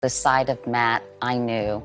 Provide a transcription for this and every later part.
The side of Matt I knew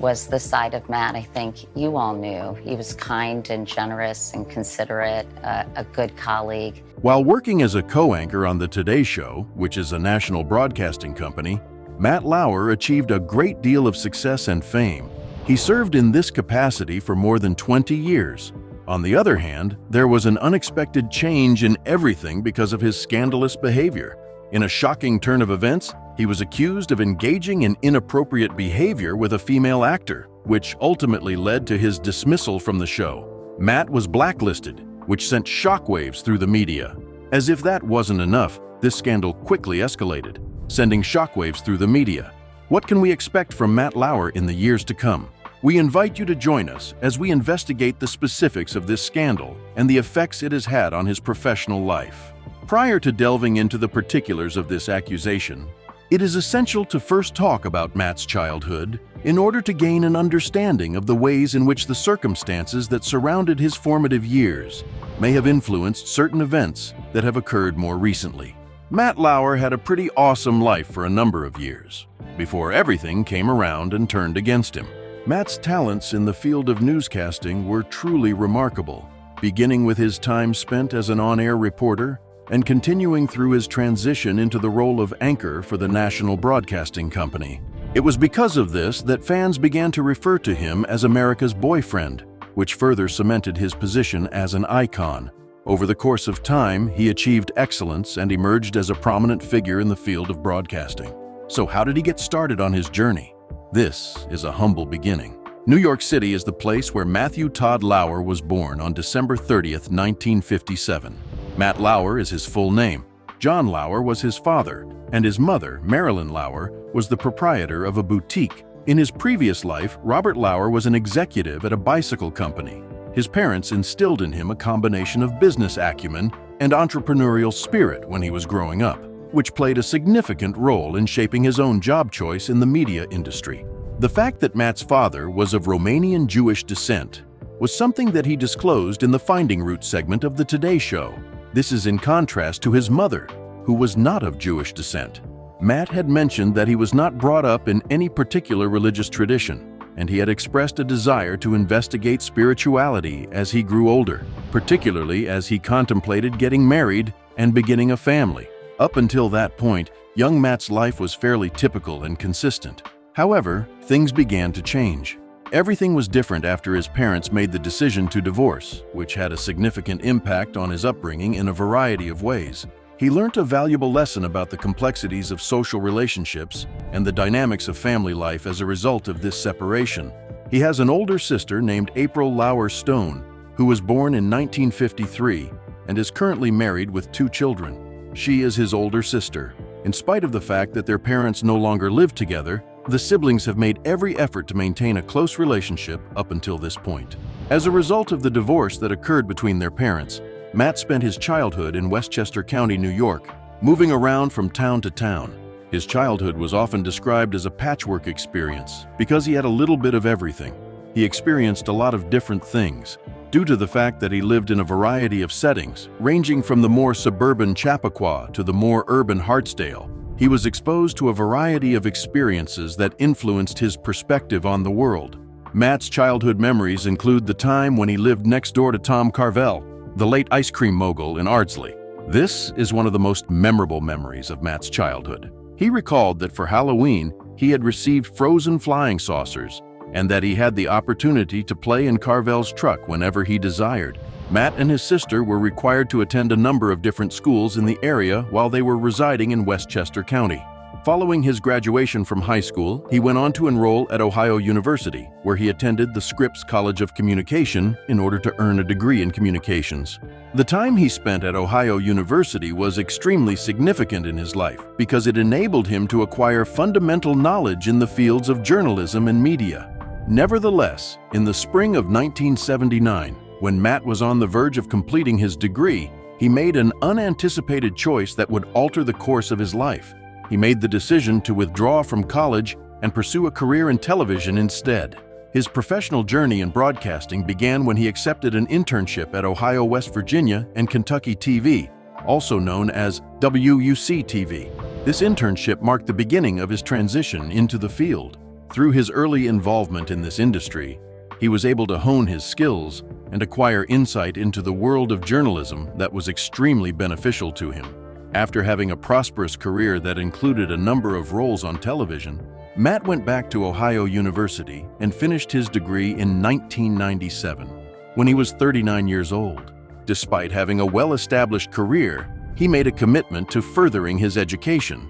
was the side of Matt I think you all knew. He was kind and generous and considerate, a good colleague. While working as a co-anchor on The Today Show, which is a national broadcasting company, Matt Lauer achieved a great deal of success and fame. He served in this capacity for more than 20 years. On the other hand, there was an unexpected change in everything because of his scandalous behavior. In a shocking turn of events, he was accused of engaging in inappropriate behavior with a female actor, which ultimately led to his dismissal from the show. Matt was blacklisted, which sent shockwaves through the media. As if that wasn't enough, this scandal quickly escalated, sending shockwaves through the media. What can we expect from Matt Lauer in the years to come? We invite you to join us as we investigate the specifics of this scandal and the effects it has had on his professional life. Prior to delving into the particulars of this accusation, it is essential to first talk about Matt's childhood in order to gain an understanding of the ways in which the circumstances that surrounded his formative years may have influenced certain events that have occurred more recently. Matt Lauer had a pretty awesome life for a number of years, before everything came around and turned against him. Matt's talents in the field of newscasting were truly remarkable, beginning with his time spent as an on-air reporter and continuing through his transition into the role of anchor for the national broadcasting company. It was because of this that fans began to refer to him as America's boyfriend, which further cemented his position as an icon. Over the course of time, he achieved excellence and emerged as a prominent figure in the field of broadcasting. So how did he get started on his journey? This is a humble beginning. New York City is the place where Matthew Todd Lauer was born on December 30th, 1957. Matt Lauer is his full name. John Lauer was his father, and his mother, Marilyn Lauer, was the proprietor of a boutique. In his previous life, Robert Lauer was an executive at a bicycle company. His parents instilled in him a combination of business acumen and entrepreneurial spirit when he was growing up, which played a significant role in shaping his own job choice in the media industry. The fact that Matt's father was of Romanian Jewish descent was something that he disclosed in the Finding Roots segment of The Today Show. This is in contrast to his mother, who was not of Jewish descent. Matt had mentioned that he was not brought up in any particular religious tradition, and he had expressed a desire to investigate spirituality as he grew older, particularly as he contemplated getting married and beginning a family. Up until that point, young Matt's life was fairly typical and consistent. However, things began to change. Everything was different after his parents made the decision to divorce, which had a significant impact on his upbringing in a variety of ways. He learned a valuable lesson about the complexities of social relationships and the dynamics of family life as a result of this separation. He has an older sister named April Lauer Stone, who was born in 1953 and is currently married with 2 children. She is his older sister. In spite of the fact that their parents no longer live together, the siblings have made every effort to maintain a close relationship up until this point. As a result of the divorce that occurred between their parents, Matt spent his childhood in Westchester County, New York, moving around from town to town. His childhood was often described as a patchwork experience because he had a little bit of everything. He experienced a lot of different things, due to the fact that he lived in a variety of settings, ranging from the more suburban Chappaqua to the more urban Hartsdale. He was exposed to a variety of experiences that influenced his perspective on the world. Matt's childhood memories include the time when he lived next door to Tom Carvel, the late ice cream mogul in Ardsley. This is one of the most memorable memories of Matt's childhood. He recalled that for Halloween, he had received frozen flying saucers and that he had the opportunity to play in Carvel's truck whenever he desired. Matt and his sister were required to attend a number of different schools in the area while they were residing in Westchester County. Following his graduation from high school, he went on to enroll at Ohio University, where he attended the Scripps College of Communication in order to earn a degree in communications. The time he spent at Ohio University was extremely significant in his life because it enabled him to acquire fundamental knowledge in the fields of journalism and media. Nevertheless, in the spring of 1979, when Matt was on the verge of completing his degree, he made an unanticipated choice that would alter the course of his life. He made the decision to withdraw from college and pursue a career in television instead. His professional journey in broadcasting began when he accepted an internship at Ohio, West Virginia, and Kentucky TV, also known as WUC TV. This internship marked the beginning of his transition into the field. Through his early involvement in this industry, he was able to hone his skills and acquire insight into the world of journalism that was extremely beneficial to him. After having a prosperous career that included a number of roles on television, Matt went back to Ohio University and finished his degree in 1997, when he was 39 years old. Despite having a well-established career, he made a commitment to furthering his education,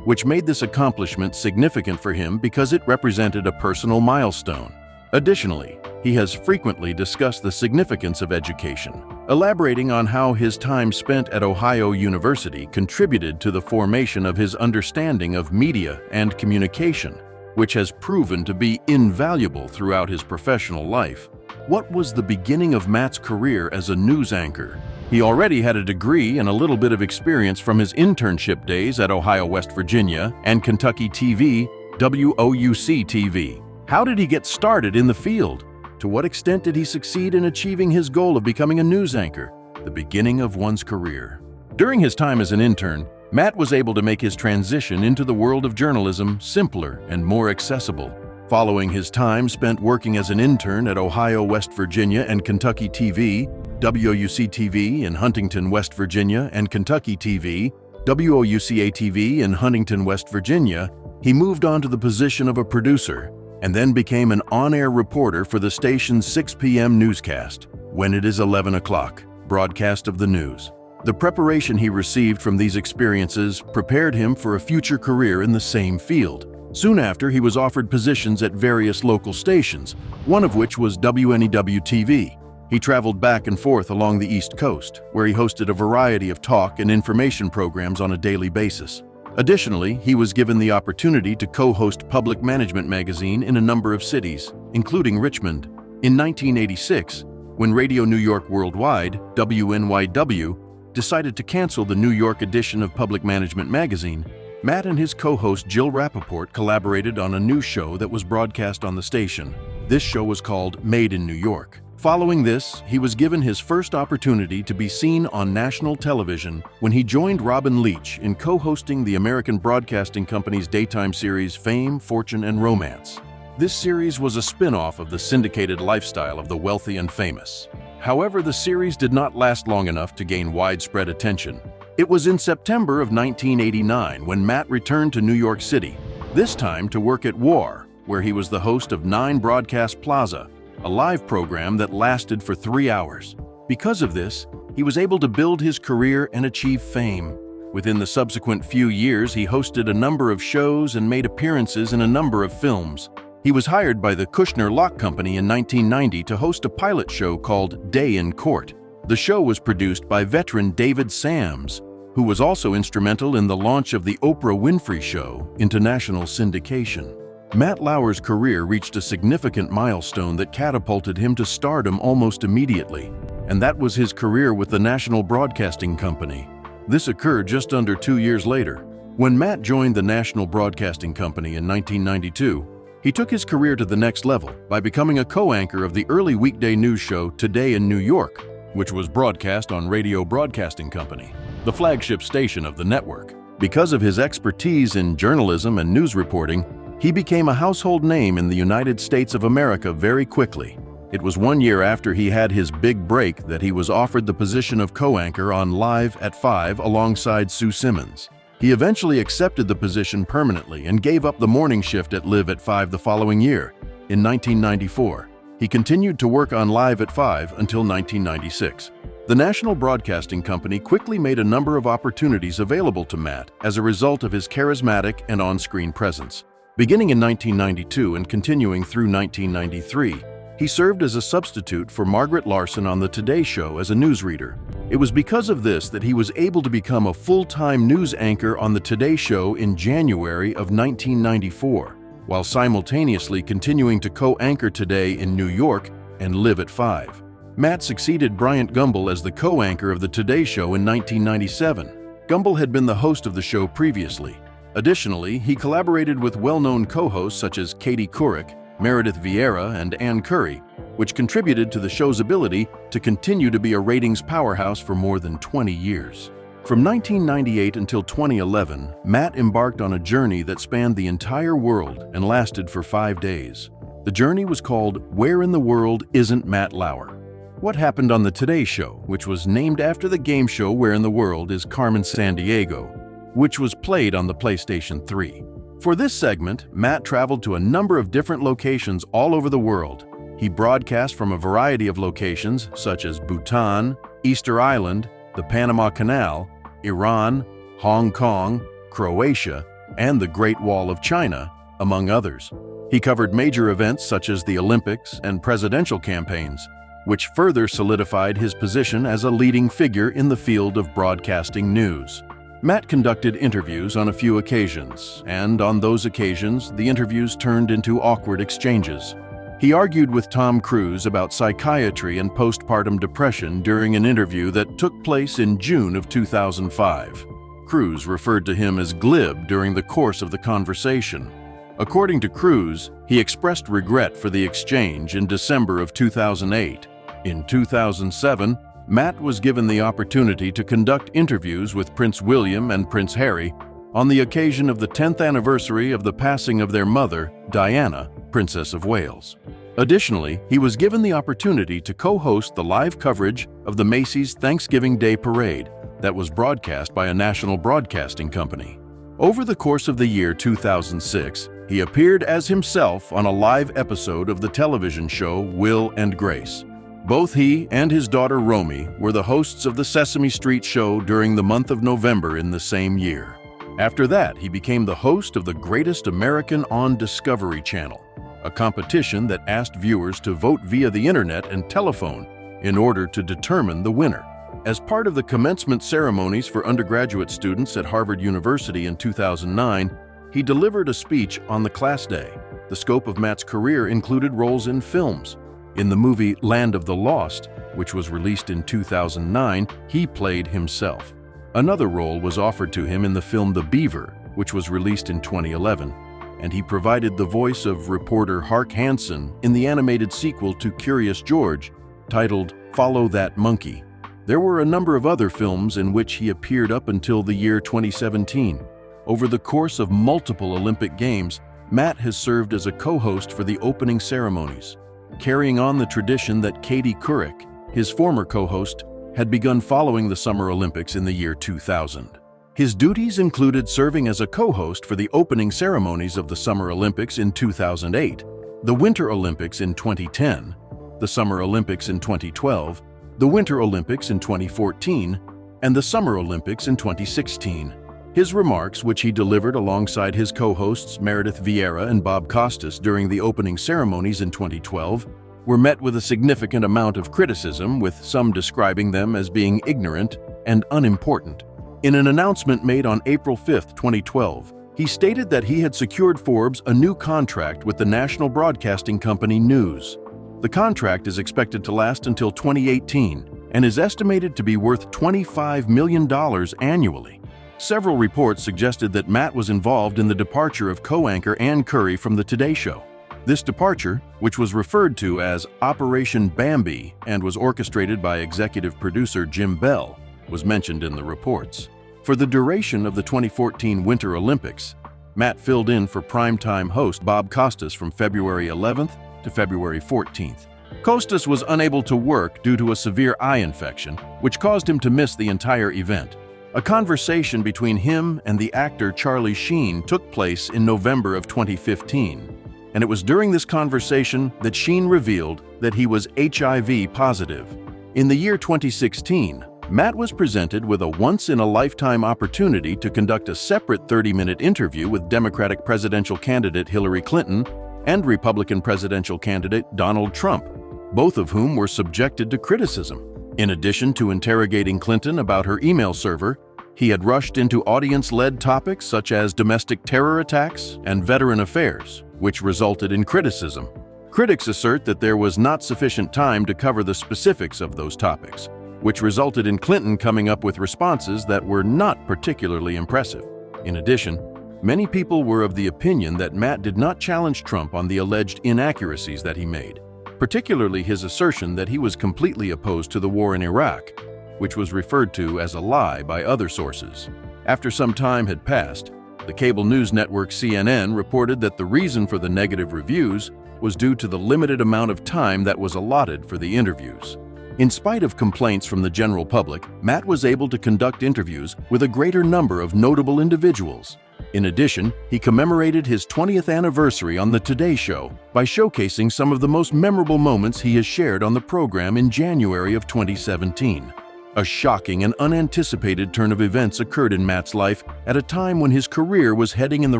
which made this accomplishment significant for him because it represented a personal milestone. Additionally, he has frequently discussed the significance of education, elaborating on how his time spent at Ohio University contributed to the formation of his understanding of media and communication, which has proven to be invaluable throughout his professional life. What was the beginning of Matt's career as a news anchor? He already had a degree and a little bit of experience from his internship days at Ohio, West Virginia, and Kentucky TV, WOUC TV. How did he get started in the field? To what extent did he succeed in achieving his goal of becoming a news anchor? The beginning of one's career. During his time as an intern, Matt was able to make his transition into the world of journalism simpler and more accessible. Following his time spent working as an intern at Ohio, West Virginia, and Kentucky TV, WOUC TV in Huntington, West Virginia, and Kentucky TV, WOUCA TV in Huntington, West Virginia, he moved on to the position of a producer and then became an on-air reporter for the station's 6 p.m. newscast, When It Is 11 O'Clock, broadcast of the news. The preparation he received from these experiences prepared him for a future career in the same field. Soon after, he was offered positions at various local stations, one of which was WNEW-TV. He traveled back and forth along the East Coast, where he hosted a variety of talk and information programs on a daily basis. Additionally, he was given the opportunity to co-host Public Management magazine in a number of cities, including Richmond. In 1986, when Radio New York Worldwide, WNYW, decided to cancel the New York edition of Public Management magazine, Matt and his co-host Jill Rappaport collaborated on a new show that was broadcast on the station. This show was called Made in New York. Following this, he was given his first opportunity to be seen on national television when he joined Robin Leach in co-hosting the American Broadcasting Company's daytime series Fame, Fortune, and Romance. This series was a spin-off of the syndicated lifestyle of the wealthy and famous. However, the series did not last long enough to gain widespread attention. It was in September of 1989 when Matt returned to New York City, this time to work at WAR, where he was the host of 9 Broadcast Plaza, a live program that lasted for 3 hours. Because of this, he was able to build his career and achieve fame. Within the subsequent few years, he hosted a number of shows and made appearances in a number of films. He was hired by the Kushner Lock Company in 1990 to host a pilot show called Day in Court. The show was produced by veteran David Sams, who was also instrumental in the launch of the Oprah Winfrey Show into national syndication. Matt Lauer's career reached a significant milestone that catapulted him to stardom almost immediately, and that was his career with the National Broadcasting Company. This occurred just under 2 years later. When Matt joined the National Broadcasting Company in 1992, he took his career to the next level by becoming a co-anchor of the early weekday news show Today in New York, which was broadcast on Radio Broadcasting Company, the flagship station of the network. Because of his expertise in journalism and news reporting, he became a household name in the United States of America very quickly. It was 1 year after he had his big break that he was offered the position of co-anchor on Live at 5 alongside Sue Simmons. He eventually accepted the position permanently and gave up the morning shift at Live at 5 the following year. In 1994, he continued to work on Live at 5 until 1996. The National Broadcasting Company quickly made a number of opportunities available to Matt as a result of his charismatic and on-screen presence. Beginning in 1992 and continuing through 1993, he served as a substitute for Margaret Larson on The Today Show as a newsreader. It was because of this that he was able to become a full-time news anchor on The Today Show in January of 1994, while simultaneously continuing to co-anchor Today in New York and Live at 5. Matt succeeded Bryant Gumbel as the co-anchor of The Today Show in 1997. Gumbel had been the host of the show previously. Additionally, he collaborated with well-known co-hosts such as Katie Couric, Meredith Vieira, and Ann Curry, which contributed to the show's ability to continue to be a ratings powerhouse for more than 20 years. From 1998 until 2011, Matt embarked on a journey that spanned the entire world and lasted for 5 days. The journey was called Where in the World Isn't Matt Lauer? What happened on the Today Show, which was named after the game show Where in the World is Carmen Sandiego, which was played on the PlayStation 3. For this segment, Matt traveled to a number of different locations all over the world. He broadcast from a variety of locations such as Bhutan, Easter Island, the Panama Canal, Iran, Hong Kong, Croatia, and the Great Wall of China, among others. He covered major events such as the Olympics and presidential campaigns, which further solidified his position as a leading figure in the field of broadcasting news. Matt conducted interviews on a few occasions, and on those occasions, the interviews turned into awkward exchanges. He argued with Tom Cruise about psychiatry and postpartum depression during an interview that took place in June of 2005. Cruise referred to him as glib during the course of the conversation. According to Cruise, he expressed regret for the exchange in December of 2008. In 2007, Matt was given the opportunity to conduct interviews with Prince William and Prince Harry on the occasion of the 10th anniversary of the passing of their mother, Diana, Princess of Wales. Additionally, he was given the opportunity to co-host the live coverage of the Macy's Thanksgiving Day Parade that was broadcast by a national broadcasting company. Over the course of the year 2006, he appeared as himself on a live episode of the television show Will and Grace. Both he and his daughter Romy were the hosts of the Sesame Street show during the month of November in the same year. After that, he became the host of The Greatest American on Discovery Channel, a competition that asked viewers to vote via the internet and telephone in order to determine the winner. As part of the commencement ceremonies for undergraduate students at Harvard University in 2009, he delivered a speech on the class day. The scope of Matt's career included roles in films. In the movie Land of the Lost, which was released in 2009, he played himself. Another role was offered to him in the film The Beaver, which was released in 2011, and he provided the voice of reporter Hark Hansen in the animated sequel to Curious George, titled Follow That Monkey. There were a number of other films in which he appeared up until the year 2017. Over the course of multiple Olympic Games, Matt has served as a co-host for the opening ceremonies, carrying on the tradition that Katie Couric, his former co-host, had begun following the Summer Olympics in the year 2000. His duties included serving as a co-host for the opening ceremonies of the Summer Olympics in 2008, the Winter Olympics in 2010, the Summer Olympics in 2012, the Winter Olympics in 2014, and the Summer Olympics in 2016. His remarks, which he delivered alongside his co-hosts Meredith Vieira and Bob Costas during the opening ceremonies in 2012, were met with a significant amount of criticism, with some describing them as being ignorant and unimportant. In an announcement made on April 5, 2012, he stated that he had secured Forbes a new contract with the national broadcasting company News. The contract is expected to last until 2018 and is estimated to be worth $25 million annually. Several reports suggested that Matt was involved in the departure of co-anchor Ann Curry from the Today Show. This departure, which was referred to as Operation Bambi and was orchestrated by executive producer Jim Bell, was mentioned in the reports. For the duration of the 2014 Winter Olympics, Matt filled in for primetime host Bob Costas from February 11th to February 14th. Costas was unable to work due to a severe eye infection, which caused him to miss the entire event. A conversation between him and the actor Charlie Sheen took place in November of 2015, and it was during this conversation that Sheen revealed that he was HIV positive. In the year 2016, Matt was presented with a once-in-a-lifetime opportunity to conduct a separate 30-minute interview with Democratic presidential candidate Hillary Clinton and Republican presidential candidate Donald Trump, both of whom were subjected to criticism. In addition to interrogating Clinton about her email server, he had rushed into audience-led topics such as domestic terror attacks and veteran affairs, which resulted in criticism. Critics assert that there was not sufficient time to cover the specifics of those topics, which resulted in Clinton coming up with responses that were not particularly impressive. In addition, many people were of the opinion that Matt did not challenge Trump on the alleged inaccuracies that he made, particularly his assertion that he was completely opposed to the war in Iraq. which was referred to as a lie by other sources. After some time had passed, the cable news network CNN reported that the reason for the negative reviews was due to the limited amount of time that was allotted for the interviews. In spite of complaints from the general public, Matt was able to conduct interviews with a greater number of notable individuals. In addition, he commemorated his 20th anniversary on The Today Show by showcasing some of the most memorable moments he has shared on the program in January of 2017. A shocking and unanticipated turn of events occurred in Matt's life at a time when his career was heading in the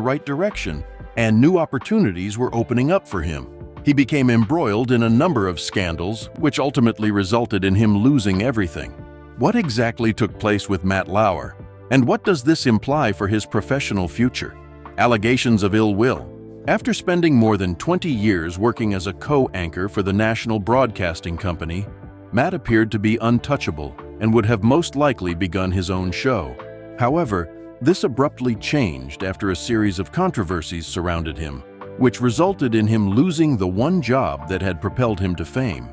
right direction and new opportunities were opening up for him. He became embroiled in a number of scandals, which ultimately resulted in him losing everything. What exactly took place with Matt Lauer? And what does this imply for his professional future? Allegations of ill will. After spending more than 20 years working as a co-anchor for the national broadcasting company, Matt appeared to be untouchable and would have most likely begun his own show. However, this abruptly changed after a series of controversies surrounded him, which resulted in him losing the one job that had propelled him to fame.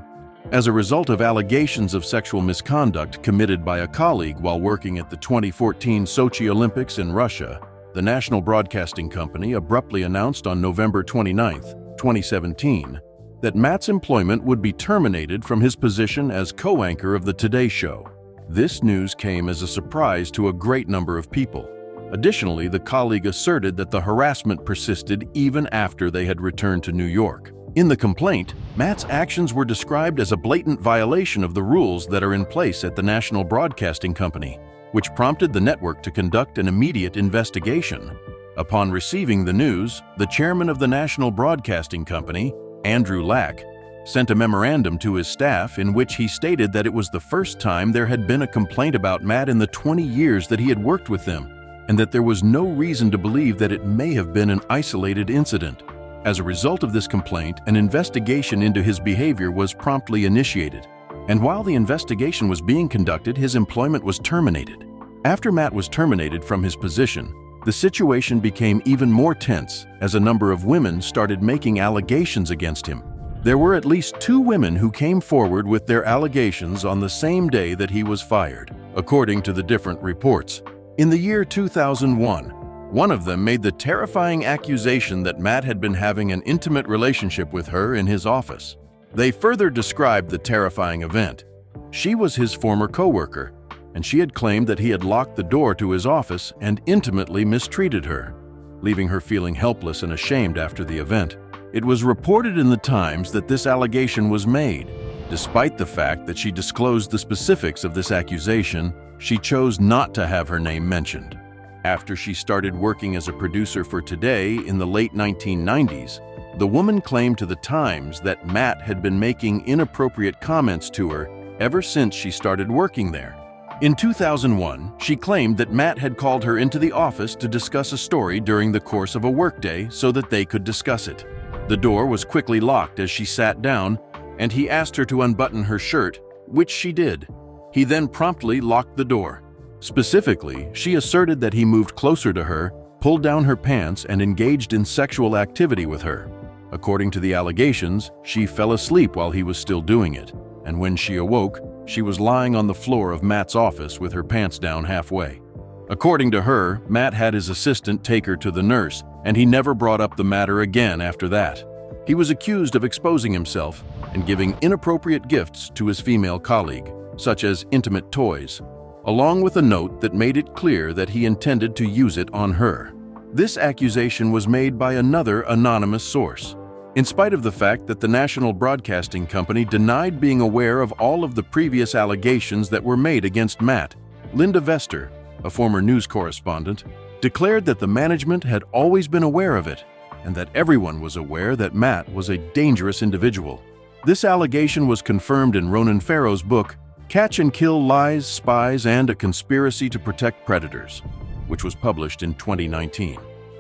As a result of allegations of sexual misconduct committed by a colleague while working at the 2014 Sochi Olympics in Russia, the National Broadcasting Company abruptly announced on November 29, 2017, that Matt's employment would be terminated from his position as co-anchor of The Today Show. This news came as a surprise to a great number of people. Additionally, the colleague asserted that the harassment persisted even after they had returned to New York. In the complaint, Matt's actions were described as a blatant violation of the rules that are in place at the National Broadcasting Company, which prompted the network to conduct an immediate investigation. Upon receiving the news, the chairman of the National Broadcasting Company, Andrew Lack, sent a memorandum to his staff in which he stated that it was the first time there had been a complaint about Matt in the 20 years that he had worked with them, and that there was no reason to believe that it may have been an isolated incident. As a result of this complaint, an investigation into his behavior was promptly initiated, and while the investigation was being conducted, his employment was terminated. After Matt was terminated from his position, the situation became even more tense as a number of women started making allegations against him. There were at least 2 women who came forward with their allegations on the same day that he was fired, according to the different reports. In the year 2001, one of them made the terrifying accusation that Matt had been having an intimate relationship with her in his office. They further described the terrifying event. She was his former coworker, and she had claimed that he had locked the door to his office and intimately mistreated her, leaving her feeling helpless and ashamed after the event. It was reported in the Times that this allegation was made. Despite the fact that she disclosed the specifics of this accusation, she chose not to have her name mentioned. After she started working as a producer for Today in the late 1990s, the woman claimed to the Times that Matt had been making inappropriate comments to her ever since she started working there. In 2001, she claimed that Matt had called her into the office to discuss a story during the course of a workday so that they could discuss it. The door was quickly locked as she sat down, and he asked her to unbutton her shirt, which she did. He then promptly locked the door. Specifically, she asserted that he moved closer to her, pulled down her pants, and engaged in sexual activity with her. According to the allegations, she fell asleep while he was still doing it, and when she awoke, she was lying on the floor of Matt's office with her pants down halfway. According to her, Matt had his assistant take her to the nurse, and he never brought up the matter again after that. He was accused of exposing himself and giving inappropriate gifts to his female colleague, such as intimate toys, along with a note that made it clear that he intended to use it on her. This accusation was made by another anonymous source. In spite of the fact that the National Broadcasting Company denied being aware of all of the previous allegations that were made against Matt, Linda Vester, a former news correspondent, declared that the management had always been aware of it and that everyone was aware that Matt was a dangerous individual. This allegation was confirmed in Ronan Farrow's book, Catch and Kill Lies, Spies, and a Conspiracy to Protect Predators, which was published in 2019.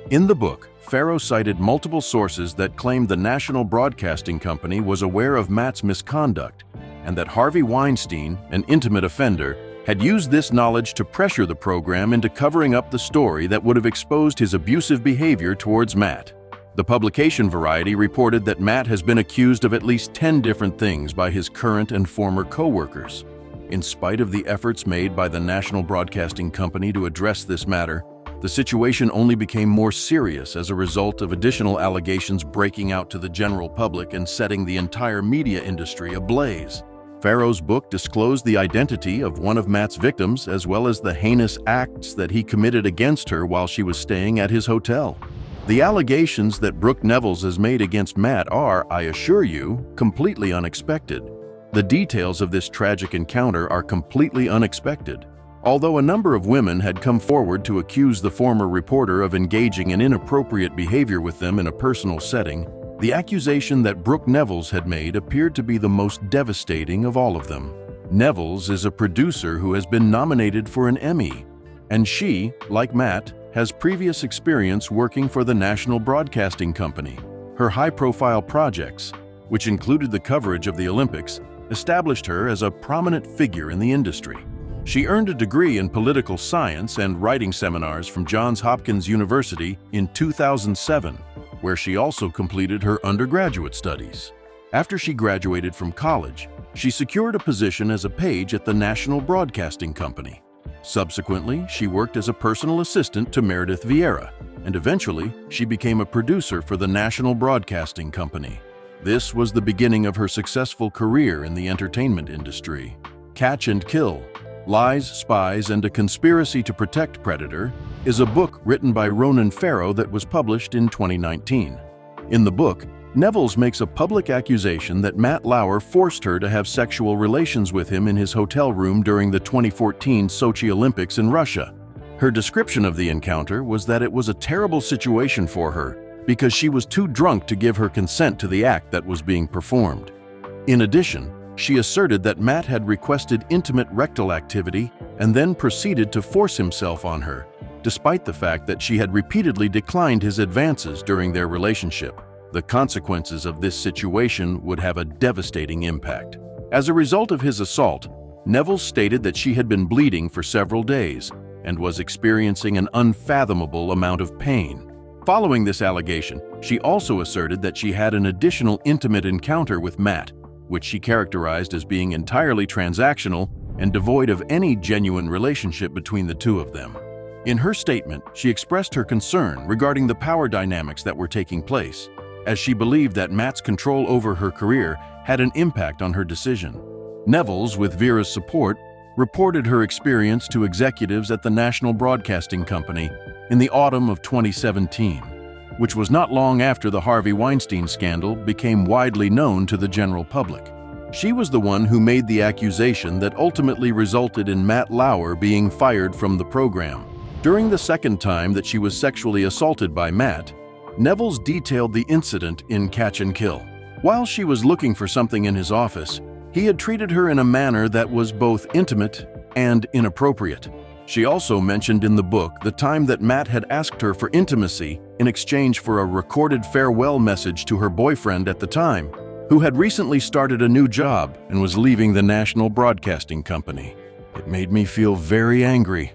In the book, Farrow cited multiple sources that claimed the National Broadcasting Company was aware of Matt's misconduct and that Harvey Weinstein, an intimate offender, had used this knowledge to pressure the program into covering up the story that would have exposed his abusive behavior towards Matt. The publication Variety reported that Matt has been accused of at least 10 different things by his current and former co-workers. In spite of the efforts made by the National Broadcasting Company to address this matter, the situation only became more serious as a result of additional allegations breaking out to the general public and setting the entire media industry ablaze. Farrow's book disclosed the identity of one of Matt's victims, as well as the heinous acts that he committed against her while she was staying at his hotel. The allegations that Brooke Nevels has made against Matt are, I assure you, completely unexpected. The details of this tragic encounter are completely unexpected. Although a number of women had come forward to accuse the former reporter of engaging in inappropriate behavior with them in a personal setting, the accusation that Brooke Nevels had made appeared to be the most devastating of all of them. Nevels is a producer who has been nominated for an Emmy, and she, like Matt, has previous experience working for the National Broadcasting Company. Her high-profile projects, which included the coverage of the Olympics, established her as a prominent figure in the industry. She earned a degree in political science and writing seminars from Johns Hopkins University in 2007, where she also completed her undergraduate studies. After she graduated from college, she secured a position as a page at the National Broadcasting Company. Subsequently, she worked as a personal assistant to Meredith Vieira, and eventually, she became a producer for the National Broadcasting Company. This was the beginning of her successful career in the entertainment industry. Catch and Kill: Lies, Spies, and a Conspiracy to Protect Predator is a book written by Ronan Farrow that was published in 2019. In the book, Nevels makes a public accusation that Matt Lauer forced her to have sexual relations with him in his hotel room during the 2014 Sochi Olympics in Russia. Her description of the encounter was that it was a terrible situation for her because she was too drunk to give her consent to the act that was being performed. In addition, she asserted that Matt had requested intimate rectal activity and then proceeded to force himself on her, despite the fact that she had repeatedly declined his advances during their relationship. The consequences of this situation would have a devastating impact. As a result of his assault, Nevels stated that she had been bleeding for several days and was experiencing an unfathomable amount of pain. Following this allegation, she also asserted that she had an additional intimate encounter with Matt, which she characterized as being entirely transactional and devoid of any genuine relationship between the two of them. In her statement, she expressed her concern regarding the power dynamics that were taking place, as she believed that Matt's control over her career had an impact on her decision. Nevels, with Vera's support, reported her experience to executives at the National Broadcasting Company in the autumn of 2017, which was not long after the Harvey Weinstein scandal became widely known to the general public. She was the one who made the accusation that ultimately resulted in Matt Lauer being fired from the program. During the second time that she was sexually assaulted by Matt, Nevels detailed the incident in Catch and Kill. While she was looking for something in his office, he had treated her in a manner that was both intimate and inappropriate. She also mentioned in the book the time that Matt had asked her for intimacy in exchange for a recorded farewell message to her boyfriend at the time, who had recently started a new job and was leaving the National Broadcasting Company. It made me feel very angry.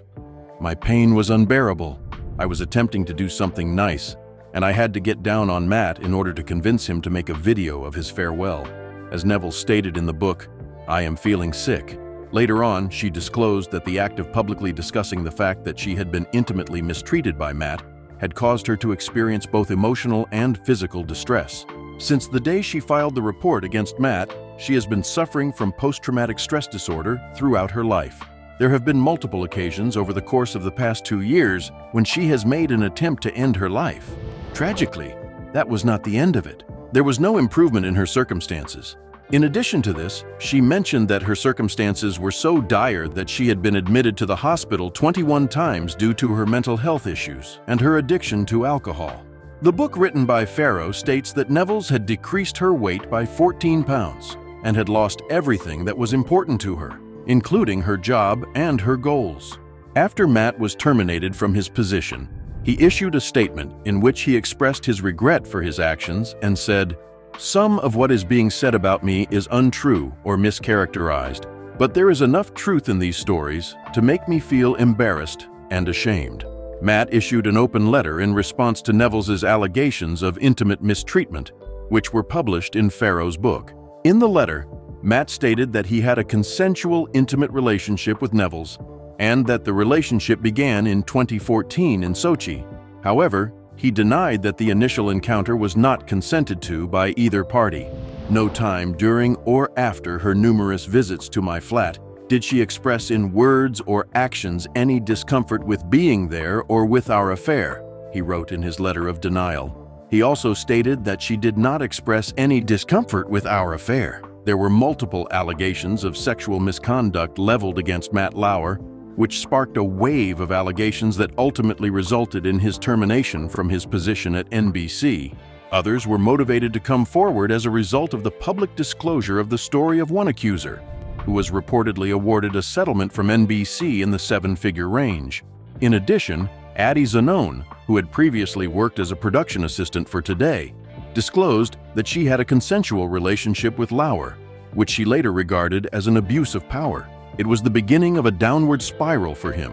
My pain was unbearable. I was attempting to do something nice, and I had to get down on Matt in order to convince him to make a video of his farewell. As Nevels stated in the book, "I am feeling sick." Later on, she disclosed that the act of publicly discussing the fact that she had been intimately mistreated by Matt had caused her to experience both emotional and physical distress. Since the day she filed the report against Matt, she has been suffering from post-traumatic stress disorder throughout her life. There have been multiple occasions over the course of the past 2 years when she has made an attempt to end her life. Tragically, that was not the end of it. There was no improvement in her circumstances. In addition to this, she mentioned that her circumstances were so dire that she had been admitted to the hospital 21 times due to her mental health issues and her addiction to alcohol. The book written by Farrow states that Nevels had decreased her weight by 14 pounds and had lost everything that was important to her, including her job and her goals. After Matt was terminated from his position, he issued a statement in which he expressed his regret for his actions and said, "Some of what is being said about me is untrue or mischaracterized, but there is enough truth in these stories to make me feel embarrassed and ashamed." Matt issued an open letter in response to Nevels' allegations of intimate mistreatment, which were published in Farrow's book. In the letter, Matt stated that he had a consensual, intimate relationship with Nevels and that the relationship began in 2014 in Sochi. However, he denied that the initial encounter was not consented to by either party. No time during or after her numerous visits to my flat did she express in words or actions any discomfort with being there or with our affair, he wrote in his letter of denial. He also stated that she did not express any discomfort with our affair. There were multiple allegations of sexual misconduct leveled against Matt Lauer, which sparked a wave of allegations that ultimately resulted in his termination from his position at NBC. Others were motivated to come forward as a result of the public disclosure of the story of one accuser, who was reportedly awarded a settlement from NBC in the seven-figure range. In addition, Addie Zanone, who had previously worked as a production assistant for Today, disclosed that she had a consensual relationship with Lauer, which she later regarded as an abuse of power. It was the beginning of a downward spiral for him,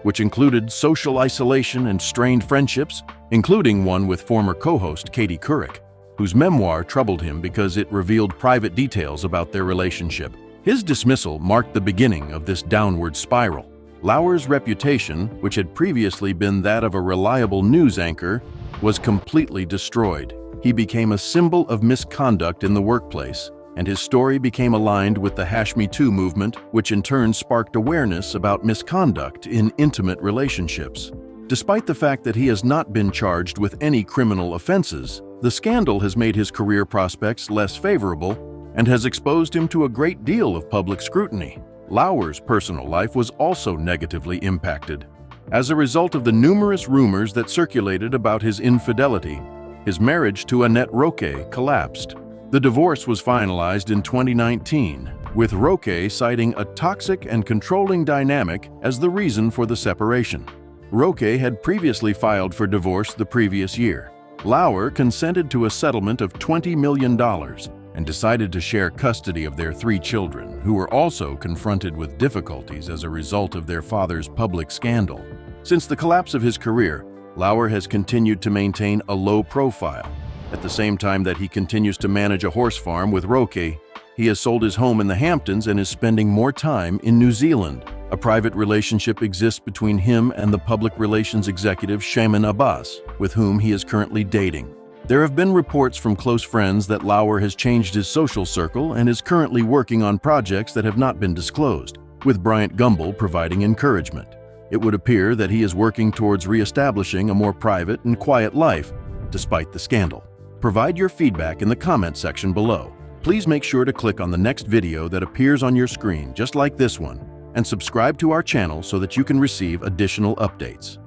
which included social isolation and strained friendships, including one with former co-host Katie Couric, whose memoir troubled him because it revealed private details about their relationship. His dismissal marked the beginning of this downward spiral. Lauer's reputation, which had previously been that of a reliable news anchor, was completely destroyed. He became a symbol of misconduct in the workplace, and his story became aligned with the #MeToo movement, which in turn sparked awareness about misconduct in intimate relationships. Despite the fact that he has not been charged with any criminal offenses, the scandal has made his career prospects less favorable and has exposed him to a great deal of public scrutiny. Lauer's personal life was also negatively impacted. As a result of the numerous rumors that circulated about his infidelity, his marriage to Annette Roque collapsed. The divorce was finalized in 2019, with Roque citing a toxic and controlling dynamic as the reason for the separation. Roque had previously filed for divorce the previous year. Lauer consented to a settlement of $20 million and decided to share custody of their 3 children, who were also confronted with difficulties as a result of their father's public scandal. Since the collapse of his career, Lauer has continued to maintain a low profile. At the same time that he continues to manage a horse farm with Roque, he has sold his home in the Hamptons and is spending more time in New Zealand. A private relationship exists between him and the public relations executive Shaiman Abbas, with whom he is currently dating. There have been reports from close friends that Lauer has changed his social circle and is currently working on projects that have not been disclosed, with Bryant Gumbel providing encouragement. It would appear that he is working towards reestablishing a more private and quiet life, despite the scandal. Provide your feedback in the comment section below. Please make sure to click on the next video that appears on your screen, just like this one, and subscribe to our channel so that you can receive additional updates.